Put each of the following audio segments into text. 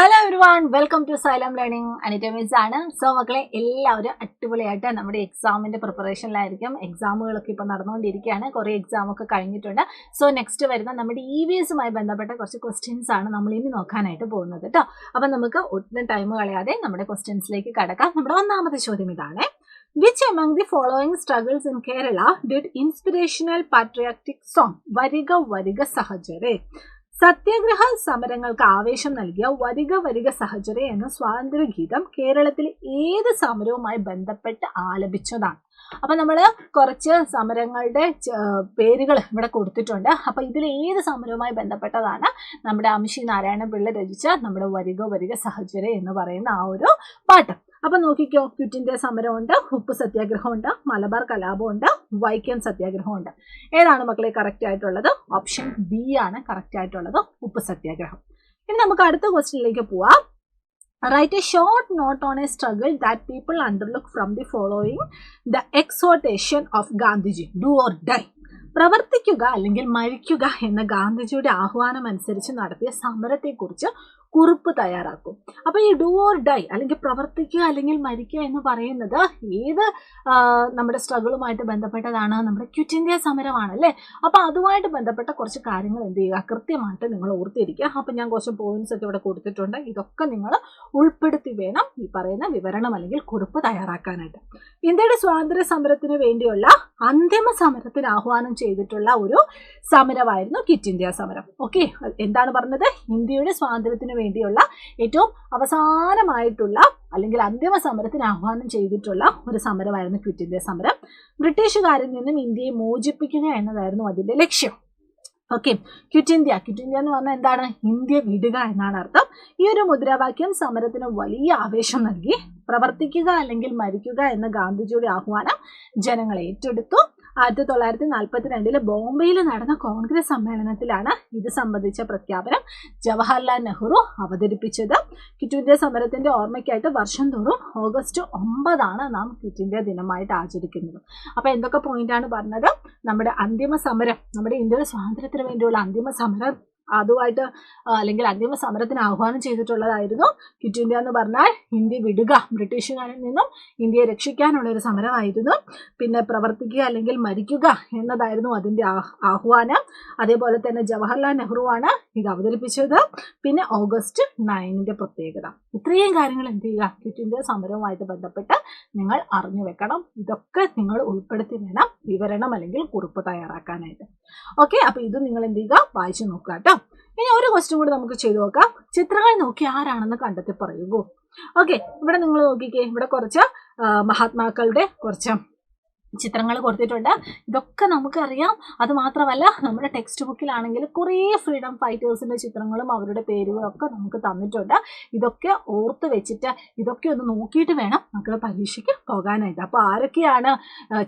Hello everyone, welcome to Xylem learning. Anita miss ആണ്. So മക്കളെ, എല്ലാവരും അടിപൊളിയായിട്ട് നമ്മുടെ എക്സാമിന്റെ പ്രിപ്പറേഷനിലായിരിക്കും. എക്സാമുകളൊക്കെ ഇപ്പോൾ നടന്നുകൊണ്ടിരിക്കുകയാണ്. കുറേ എക്സാമൊക്കെ കഴിഞ്ഞിട്ടുണ്ട്. സോ നെക്സ്റ്റ് വരുന്ന നമ്മുടെ EVSുമായി ബന്ധപ്പെട്ട കുറച്ച് ക്വസ്റ്റ്യൻസ് ആണ് നമ്മൾ ഇനി നോക്കാനായിട്ട് പോകുന്നത് കേട്ടോ. അപ്പം നമുക്ക് ഒട്ടും ടൈം കളയാതെ നമ്മുടെ ക്വസ്റ്റ്യൻസിലേക്ക് കടക്കാം. നമ്മുടെ ഒന്നാമത്തെ ചോദ്യം ഇതാണ്: Which among the following struggles in Kerala did inspirational patriotic song വരിക വരിക സഹചരേ? സത്യാഗ്രഹ സമരങ്ങൾക്ക് ആവേശം നൽകിയ വരിക വരിക സഹചരേ എന്ന സ്വാതന്ത്ര്യഗീതം കേരളത്തിലെ ഏത് സമരവുമായി ബന്ധപ്പെട്ട് ആലപിച്ചതാണ്? അപ്പൊ നമ്മൾ കുറച്ച് സമരങ്ങളുടെ പേരുകൾ ഇവിടെ കൊടുത്തിട്ടുണ്ട്. അപ്പൊ ഇതിൽ ഏത് സമരവുമായി ബന്ധപ്പെട്ടതാണ് നമ്മുടെ അംശി നാരായണ പിള്ള രചിച്ച നമ്മുടെ വരിക വരിക സഹചരേ എന്ന് പറയുന്ന ആ ഒരു പാട്ട്? അപ്പൊ നോക്കിക്കോ, ക്വിറ്റ് ഇന്ത്യ സമരമുണ്ട്, ഉപ്പ് സത്യാഗ്രഹമുണ്ട്, മലബാർ കലാപമുണ്ട്, വൈക്കം സത്യാഗ്രഹമുണ്ട്. ഏതാണ് മക്കളെ കറക്റ്റ് ആയിട്ടുള്ളത്? ഓപ്ഷൻ ബി ആണ് കറക്റ്റ് ആയിട്ടുള്ളത്, ഉപ്പ് സത്യാഗ്രഹം. ഇനി നമുക്ക് അടുത്ത ക്വസ്റ്റ്യനിലേക്ക് പോവാം. Write a short note on a struggle that people underlook from the following: the exhortation of Gandhiji, do or die. പ്രവർത്തിക്കുക അല്ലെങ്കിൽ മരിക്കുക എന്ന ഗാന്ധിജിയുടെ ആഹ്വാനം അനുസരിച്ച് നടത്തിയ സമരത്തെക്കുറിച്ച് കുറിപ്പ് തയ്യാറാക്കും. അപ്പൊ ഈ ഡു ഓർ ഡൈ അല്ലെങ്കിൽ പ്രവർത്തിക്കുക അല്ലെങ്കിൽ മരിക്കുക എന്ന് പറയുന്നത് ഏത് നമ്മുടെ സ്ട്രഗിളുമായിട്ട് ബന്ധപ്പെട്ടതാണ്? നമ്മുടെ ക്വിറ്റ് ഇന്ത്യ സമരമാണല്ലേ. അപ്പൊ അതുമായിട്ട് ബന്ധപ്പെട്ട കുറച്ച് കാര്യങ്ങൾ എന്ത് ചെയ്യുക, കൃത്യമായിട്ട് നിങ്ങൾ ഓർത്തിരിക്കുക. അപ്പൊ ഞാൻ കുറച്ച് പോയിന്റ്സ് ഒക്കെ ഇവിടെ കൊടുത്തിട്ടുണ്ട്. ഇതൊക്കെ നിങ്ങൾ ഉൾപ്പെടുത്തി വേണം ഈ പറയുന്ന വിവരണം അല്ലെങ്കിൽ കുറിപ്പ് തയ്യാറാക്കാനായിട്ട്. ഇന്ത്യയുടെ സ്വാതന്ത്ര്യ സമരത്തിന് വേണ്ടിയുള്ള അന്തിമ സമരത്തിന് ആഹ്വാനം ചെയ്തിട്ടുള്ള ഒരു സമരമായിരുന്നു ക്വിറ്റ് ഇന്ത്യ സമരം. ഓക്കെ, എന്താണ് പറഞ്ഞത്? ഇന്ത്യയുടെ സ്വാതന്ത്ര്യത്തിന് വേണ്ടിയുള്ള ഏറ്റവും അവസാനമായിട്ടുള്ള അല്ലെങ്കിൽ അന്തിമ സമരത്തിന് ആഹ്വാനം ചെയ്തിട്ടുള്ള ഒരു സമരമായിരുന്നു ക്വിറ്റ് ഇന്ത്യ സമരം. ബ്രിട്ടീഷുകാരിൽ നിന്നും ഇന്ത്യയെ മോചിപ്പിക്കുക എന്നതായിരുന്നു അതിന്റെ ലക്ഷ്യം. ഓക്കെ, ക്വിറ്റ് ഇന്ത്യ എന്ന് പറഞ്ഞാൽ എന്താണ്? ഇന്ത്യ വിടുക എന്നാണ് അർത്ഥം. ഈ ഒരു മുദ്രാവാക്യം സമരത്തിന് വലിയ ആവേശം നൽകി. പ്രവർത്തിക്കുക അല്ലെങ്കിൽ മരിക്കുക എന്ന ഗാന്ധിജിയുടെ ആഹ്വാനം ജനങ്ങൾ ഏറ്റെടുത്തു. 1942 ബോംബെയിൽ നടന്ന കോൺഗ്രസ് സമ്മേളനത്തിലാണ് ഇത് സംബന്ധിച്ച പ്രഖ്യാപനം ജവഹർലാൽ നെഹ്റു അവതരിപ്പിച്ചത്. ക്വിറ്റ് ഇന്ത്യ സമരത്തിന്റെ ഓർമ്മയ്ക്കായിട്ട് വർഷം തോറും ഓഗസ്റ്റ് 9 നാം ക്വിറ്റ് ഇന്ത്യ ദിനമായിട്ട് ആചരിക്കുന്നത്. അപ്പൊ എന്തൊക്കെ പോയിന്റ് ആണ് പറഞ്ഞത്? നമ്മുടെ അന്തിമ സമരം, നമ്മുടെ ഇന്ത്യയുടെ സ്വാതന്ത്ര്യത്തിന് വേണ്ടിയുള്ള അന്തിമ സമരം, അതുമായിട്ട് അല്ലെങ്കിൽ അന്തിമ സമരത്തിന് ആഹ്വാനം ചെയ്തിട്ടുള്ളതായിരുന്നു. ക്വിറ്റ് ഇന്ത്യ എന്ന് പറഞ്ഞാൽ ഇന്ത്യ വിടുക, ബ്രിട്ടീഷുകാരിൽ നിന്നും ഇന്ത്യയെ രക്ഷിക്കാനുള്ള ഒരു സമരമായിരുന്നു. പിന്നെ പ്രവർത്തിക്കുക അല്ലെങ്കിൽ മരിക്കുക എന്നതായിരുന്നു അതിൻ്റെ ആഹ്വാനം. അതേപോലെ തന്നെ ജവഹർലാൽ നെഹ്റുവാണ് ഇത് അവതരിപ്പിച്ചത്. പിന്നെ ഓഗസ്റ്റ് 9 പ്രത്യേകത. ഇത്രയും കാര്യങ്ങൾ എന്ത് ചെയ്യുക, ക്വിറ്റ് ഇന്ത്യ സമരവുമായിട്ട് ബന്ധപ്പെട്ട് നിങ്ങൾ അറിഞ്ഞു വെക്കണം. ഇതൊക്കെ നിങ്ങൾ ഉൾപ്പെടുത്തി വേണം വിവരണം അല്ലെങ്കിൽ കുറിപ്പ് തയ്യാറാക്കാനായിട്ട്. ഓക്കെ, അപ്പൊ ഇത് നിങ്ങൾ എന്ത് ചെയ്യുക, വായിച്ചു നോക്കുക കേട്ടോ. ഇനി ഒരു ക്വസ്റ്റ്യൻ കൂടി നമുക്ക് ചെയ്തു നോക്കാം. ചിത്രങ്ങൾ നോക്കി ആരാണെന്ന് കണ്ടെത്തി പറയുകയോ. ഓക്കെ, ഇവിടെ നിങ്ങൾ നോക്കിക്കേ, ഇവിടെ കുറച്ച് മഹാത്മാക്കളുടെ കുറച്ച് ചിത്രങ്ങൾ കൊടുത്തിട്ടുണ്ട്. ഇതൊക്കെ നമുക്കറിയാം. അത് മാത്രമല്ല, നമ്മുടെ ടെക്സ്റ്റ് ബുക്കിലാണെങ്കിൽ കുറേ ഫ്രീഡം ഫൈറ്റേഴ്സിന്റെ ചിത്രങ്ങളും അവരുടെ പേരുകളും ഒക്കെ നമുക്ക് തന്നിട്ടുണ്ട്. ഇതൊക്കെ ഓർത്ത് വെച്ചിട്ട് ഇതൊക്കെ ഒന്ന് നോക്കിയിട്ട് വേണം മക്കളെ പരീക്ഷയ്ക്ക് പോകാനായിട്ട്. അപ്പോൾ ആരൊക്കെയാണ്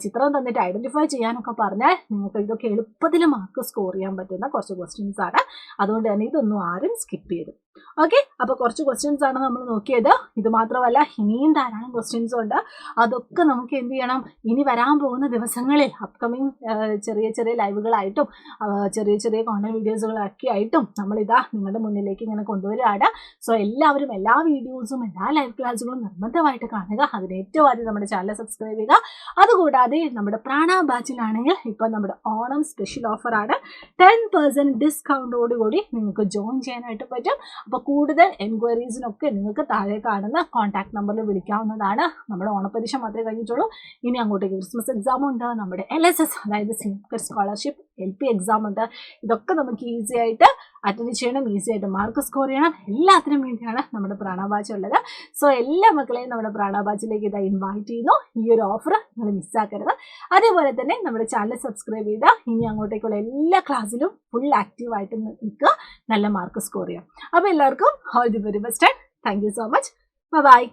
ചിത്രം തന്നിട്ട് ഐഡന്റിഫൈ ചെയ്യാനൊക്കെ പറഞ്ഞാൽ നിങ്ങൾക്ക് ഇതൊക്കെ എളുപ്പത്തിൽ മാർക്ക് സ്കോർ ചെയ്യാൻ പറ്റുന്ന കുറച്ച് ക്വസ്റ്റ്യൻസ് ആണ്. അതുകൊണ്ട് തന്നെ ഇതൊന്നും ആരും സ്കിപ്പ് ചെയ്തു. ഓക്കെ, അപ്പോൾ കുറച്ച് ക്വസ്റ്റ്യൻസ് ആണ് നമ്മൾ നോക്കിയത്. ഇത് മാത്രമല്ല, ഇനിയും ധാരാളം ക്വസ്റ്റ്യൻസ് ഉണ്ട്. അതൊക്കെ നമുക്ക് എന്ത് ചെയ്യണം, ഇനി വരാൻ പോകുന്ന ദിവസങ്ങളിൽ അപ്കമിങ് ചെറിയ ചെറിയ ലൈവുകളായിട്ടും ചെറിയ ചെറിയ കോണ്ടന്റ് വീഡിയോസുകളൊക്കെ ആയിട്ടും നമ്മളിതാ നിങ്ങളുടെ മുന്നിലേക്ക് ഇങ്ങനെ കൊണ്ടുവരികയാണ്. സോ എല്ലാവരും എല്ലാ വീഡിയോസും എല്ലാ ലൈവ് ക്ലാസ്സുകളും നിർബന്ധമായിട്ട് കാണുക. അതിന് ഏറ്റവും ആദ്യം നമ്മുടെ ചാനൽ സബ്സ്ക്രൈബ് ചെയ്യുക. അതുകൂടാതെ നമ്മുടെ പ്രാണ ബാച്ചിലാണെങ്കിൽ ഇപ്പം നമ്മുടെ ഓണം സ്പെഷ്യൽ ഓഫറാണ്. 10% ഡിസ്കൗണ്ടോടുകൂടി നിങ്ങൾക്ക് ജോയിൻ ചെയ്യാനായിട്ട് പറ്റും. അപ്പോൾ കൂടുതൽ എൻക്വയറീസിനൊക്കെ നിങ്ങൾക്ക് താഴെ കാണുന്ന കോൺടാക്ട് നമ്പറിൽ വിളിക്കാവുന്നതാണ്. നമ്മുടെ ഓണപരീക്ഷ മാത്രമേ കഴിഞ്ഞിട്ടുള്ളൂ. ഇനി അങ്ങോട്ടേക്ക് ക്രിസ്മസ് എക്സാം ഉണ്ട്, നമ്മുടെ LSS അതായത് സീനിയർ സ്കോളർഷിപ്പ് LP എക്സാം ഉണ്ട്. ഇതൊക്കെ നമുക്ക് ഈസി ആയിട്ട് അറ്റൻഡ് ചെയ്യണം, ഈസി ആയിട്ട് മാർക്ക് സ്കോർ ചെയ്യണം. എല്ലാത്തിനും വേണ്ടിയാണ് നമ്മുടെ പ്രാണ ബാച്ച് ഉള്ളത്. സോ എല്ലാ മക്കളെയും നമ്മുടെ പ്രാണ ബാച്ചിലേക്ക് ഇതാ ഇൻവൈറ്റ് ചെയ്യുന്നു. ഈ ഒരു ഓഫർ നിങ്ങൾ മിസ്സാക്കരുത്. അതേപോലെ തന്നെ നമ്മുടെ ചാനൽ സബ്സ്ക്രൈബ് ചെയ്താൽ ഇനി അങ്ങോട്ടേക്കുള്ള എല്ലാ ക്ലാസ്സിലും ഫുൾ ആക്റ്റീവായിട്ട് നിൽക്കുക, നല്ല മാർക്ക് സ്കോർ ചെയ്യാം. അപ്പോൾ എല്ലാവർക്കും all the very best. Thank you so much. By.